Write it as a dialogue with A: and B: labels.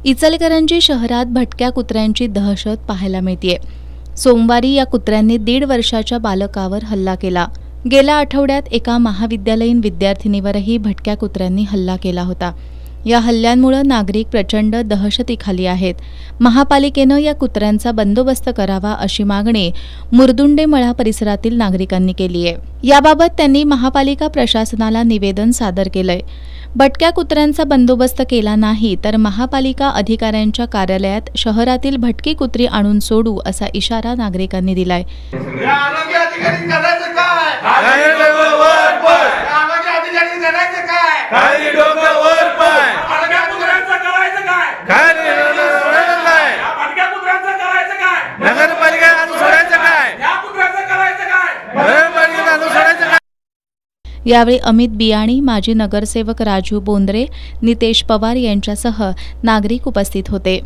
A: इचलकरंजी शहरात भटक्या कुत्र्यांची दहशत पाहायला मिळते। सोमवारी या कुत्र्यांनी 1.5 वर्षाच्या बालकावर हल्ला केला। गेल्या आठवड्यात एका महाविद्यालयीन विद्यार्थिनीवरही भटक्या कुत्र्यांनी हल्ला केला होता। या हल्ल्यांमुळे नागरिक प्रचंड दहशतीखाली आहेत। महापालिकेनं या कुत्र्यांचा बंदोबस्त करावा अशी मागणी मुरदुंडे मळा परिसरातील नागरिकांनी केली आहे। याबाबत त्यांनी महापालिका प्रशासनाला निवेदन सादर केलंय। भटक्या कुत्र्यांचा बंदोबस्त केला नाही तर महापालिका अधिकाऱ्यांच्या कार्यालयात शहरातील भटकी कुत्री आणून सोडू असा इशारा नागरिकांनी दिलाय। यावेळी अमित बियाणी, माजी नगरसेवक राजू बोंद्रे, नितेश पवार यांच्यासह नागरिक उपस्थित होते।